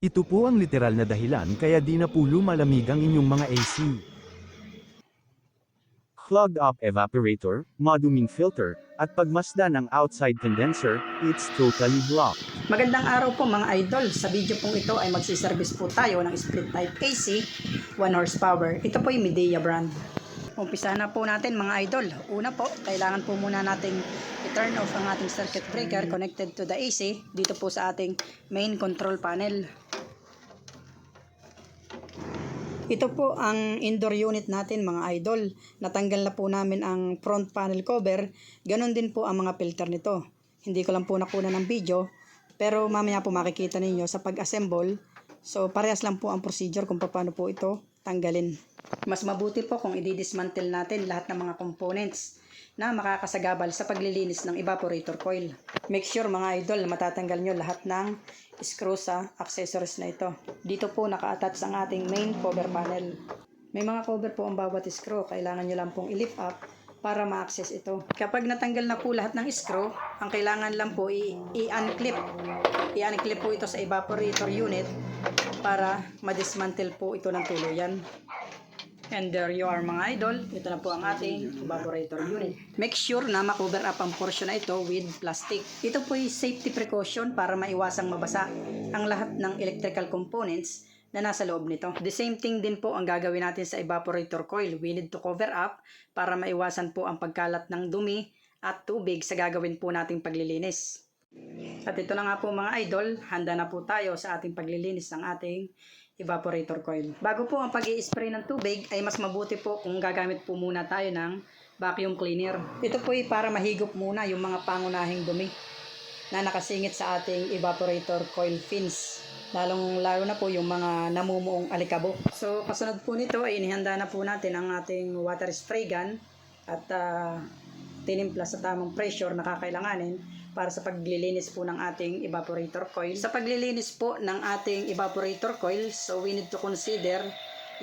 Ito po ang literal na dahilan kaya di na po lumalamig ang inyong mga AC. Clogged up evaporator, maduming filter, at pagmasdan ng outside condenser, it's totally blocked. Magandang araw po mga idol. Sa video pong ito ay magsiservice po tayo ng split type AC 1 horsepower. Ito po yung Midea brand. Umpisa na po natin mga idol. Una po, kailangan po muna nating i-turn off ang ating circuit breaker connected to the AC dito po sa ating main control panel. Ito po ang indoor unit natin mga idol. Natanggal na po namin ang front panel cover. Ganon din po ang mga filter nito. Hindi ko lang po nakuna ng video. Pero mamaya po makikita ninyo sa pag-assemble. So parehas lang po ang procedure kung paano po ito tanggalin. Mas mabuti po kung i-dismantle natin lahat ng mga components na makakasagabal sa paglilinis ng evaporator coil. Make sure mga idol na matatanggal nyo lahat ng screw sa accessories na ito. Dito po naka-attach ang ating main cover panel. May mga cover po ang bawat screw. Kailangan nyo lang pong i-lift up para ma-access ito. Kapag natanggal na po lahat ng screw, ang kailangan lang po i-unclip. I-unclip po ito sa evaporator unit para ma-dismantle po ito ng tuluyan. And there you are mga idol. Ito na po ang ating evaporator unit. Make sure na ma-cover up ang portion na ito with plastic. Ito po ay safety precaution para maiwasang mabasa ang lahat ng electrical components na nasa loob nito. The same thing din po ang gagawin natin sa evaporator coil. We need to cover up para maiwasan po ang pagkalat ng dumi at tubig sa gagawin po nating paglilinis. At ito na nga po mga idol, handa na po tayo sa ating paglilinis ng ating evaporator coil. Bago po ang pag-i-spray ng tubig ay mas mabuti po kung gagamit po muna tayo ng vacuum cleaner. Ito po ay para mahigop muna yung mga pangunahing dumi na nakasingit sa ating evaporator coil fins. Lalo na po yung mga namumuong alikabok. So kasunod po nito ay inihanda na po natin ang ating water spray gun at tinimpla sa tamang pressure na kakailanganin para sa paglilinis po ng ating evaporator coil. Sa paglilinis po ng ating evaporator coil, so we need to consider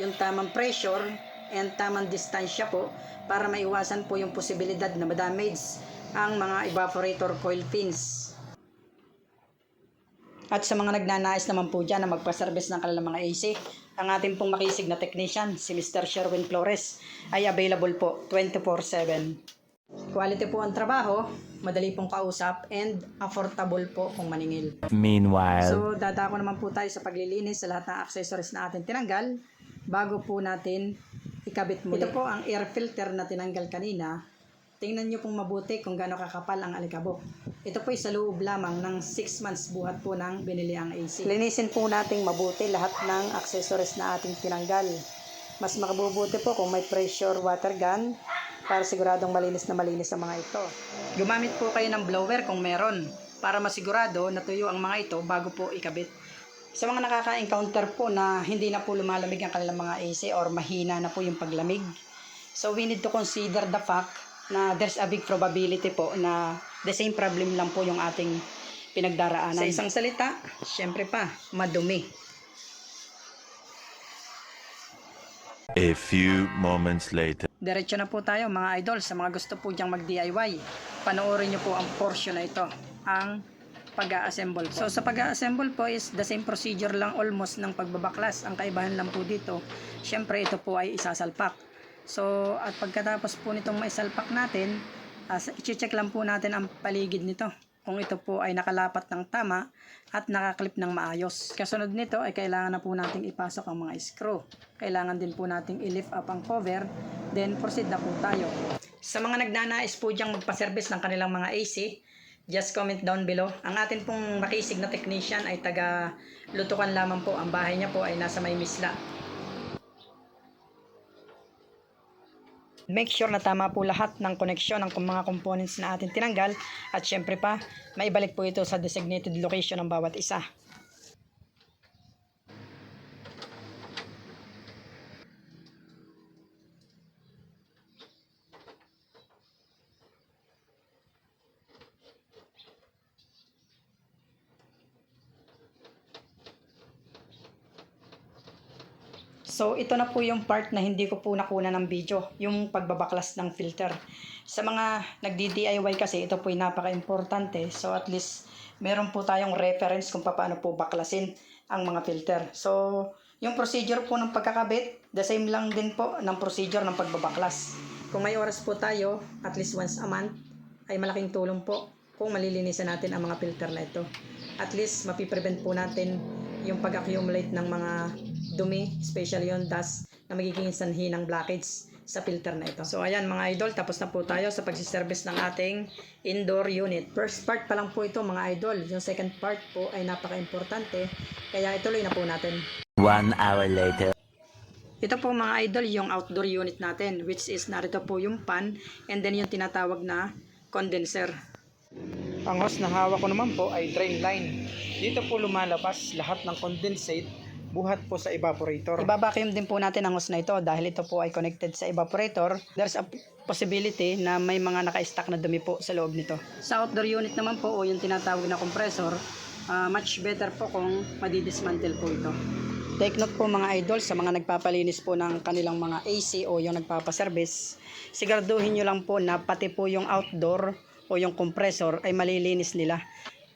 yung tamang pressure and tamang distansya po para maiwasan po yung posibilidad na ma-damage ang mga evaporator coil fins. At sa mga nagnanais naman po dyan na magpa-service ng kanilang mga AC, ang ating pong makisig na technician, si Mr. Sherwin Flores, ay available po 24/7. Quality po ang trabaho, madali pong kausap, and affordable po kung maningil. Meanwhile, So, dadako naman po tayo sa paglilinis sa lahat ng accessories na ating tinanggal bago po natin ikabit muli. Ito po ang air filter na tinanggal kanina. Tingnan nyo pong mabuti kung gaano kakapal ang alikabok. Ito po ay sa loob lamang ng 6 months buhat po ng binili ang AC. Linisin po natin mabuti lahat ng accessories na ating tinanggal. Mas makabubuti po kung may pressure water gun para siguradong malinis na malinis ang mga ito. Gumamit po kayo ng blower kung meron para masigurado na tuyo ang mga ito bago po ikabit. Sa mga nakaka-encounter po na hindi na po lumalamig ang kanilang mga AC or mahina na po yung paglamig, so we need to consider the fact na there's a big probability po na the same problem lang po yung ating pinagdaraanan. Sa isang salita, syempre pa, madumi. A few moments later. Diretso na po tayo mga idol sa mga gusto po diyang mag-DIY. Panoorin nyo po ang portion na ito, ang pag-a-assemble po. So sa pag-a-assemble po is the same procedure lang almost ng pagbabaklas. Ang kaibahan lang po dito, syempre ito po ay isasalpak. So at pagkatapos po nitong maisalpak natin, i-check lang po natin ang paligid nito. Kung ito po ay nakalapat ng tama at nakaklip ng maayos. Kasunod nito ay kailangan na po nating ipasok ang mga screw. Kailangan din po nating i-lift up ang cover. Then proceed na po tayo. Sa mga nagnanais po diyang magpa-service ng kanilang mga AC, just comment down below. Ang atin pong makisig na technician ay taga Lutukan lamang po. Ang bahay niya po ay nasa Maymisla. Make sure na tama po lahat ng koneksyon ng mga components na atin tinanggal at syempre pa, maibalik po ito sa designated location ng bawat isa. So ito na po yung part na hindi ko po nakuna ng video, yung pagbabaklas ng filter. Sa mga nagdi-DIY kasi ito po ay napaka-importante. So at least meron po tayong reference kung paano po baklasin. ang mga filter. So, yung procedure po ng pagkakabit, the same lang din po ng procedure ng pagbabaklas. Kung may oras po tayo, at least once a month, ay malaking tulong po kung malilinisan natin ang mga filter na ito. At least, mapiprevent po natin yung pag-accumulate ng mga dumi, especially yung dust, na magiging sanhi ng blockage sa filter na ito. So ayan mga idol, tapos na po tayo sa pagsiservice ng ating indoor unit. First part pa lang po ito mga idol. Yung second part po ay napaka-importante. Kaya ituloy na po natin. 1 hour later. Ito po mga idol yung outdoor unit natin, which is narito po yung fan and then yung tinatawag na condenser. Ang hose na hawak ko naman po ay drain line. Dito po lumalabas lahat ng condensate buhat po sa evaporator. Ibabacuum din po natin ang hose na ito dahil ito po ay connected sa evaporator. There's a possibility na may mga naka-stack na dumi po sa loob nito. Sa outdoor unit naman po o yung tinatawag na compressor, much better po kung madidismantle po ito. Take note po mga idol sa mga nagpapalinis po ng kanilang mga AC o yung nagpapaservice. Siguraduhin nyo lang po na pati po yung outdoor o yung compressor ay malilinis nila.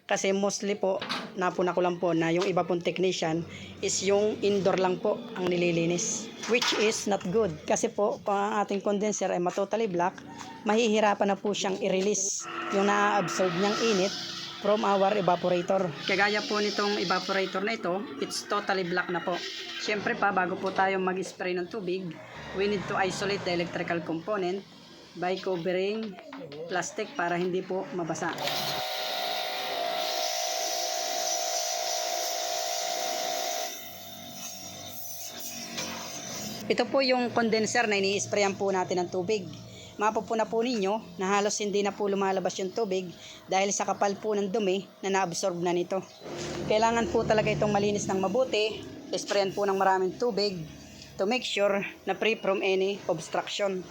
Kasi mostly po, napuna ko lang po na yung iba pong technician is yung indoor lang po ang nililinis. Which is not good. Kasi po, kung ang ating condenser ay matotally black, mahihirapan na po siyang i-release yung na-absorb niyang init from our evaporator. Kagaya po nitong evaporator na ito, it's totally black na po. Siyempre pa, bago po tayo mag-spray ng tubig, we need to isolate the electrical component by covering plastic para hindi po mabasa. Ito po yung condenser na ini-sprayan po natin ng tubig. Mapupuna po ninyo na halos hindi na po lumalabas yung tubig dahil sa kapal po ng dumi na na-absorb na nito. Kailangan po talaga itong malinis ng mabuti, sprayan po ng maraming tubig to make sure na free from any obstruction.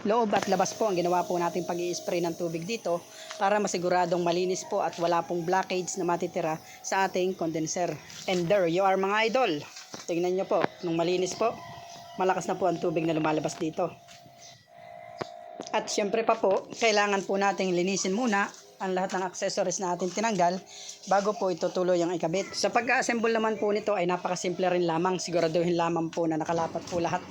Loob at labas po ang ginawa po natin pag-i-spray ng tubig dito para masiguradong malinis po at wala pong blockage na matitira sa ating condenser. And there you are mga idol. Tingnan nyo po, nung malinis po, malakas na po ang tubig na lumalabas dito. At syempre pa po, kailangan po nating linisin muna ang lahat ng accessories na ating tinanggal bago po ito tuloy ang ikabit. Sa pag-assemble naman po nito ay napakasimple rin lamang. Siguraduhin lamang po na nakalapat po lahat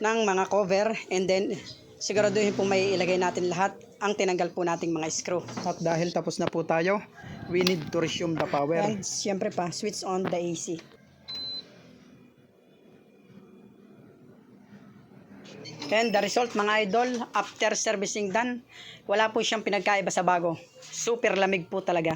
ng mga cover and then siguraduhin po may ilagay natin lahat ang tinanggal po nating mga screw. At dahil tapos na po tayo, we need to resume the power. And syempre pa, switch on the AC. And the result mga idol, after servicing done, wala po siyang pinagkaiba sa bago. Super lamig po talaga.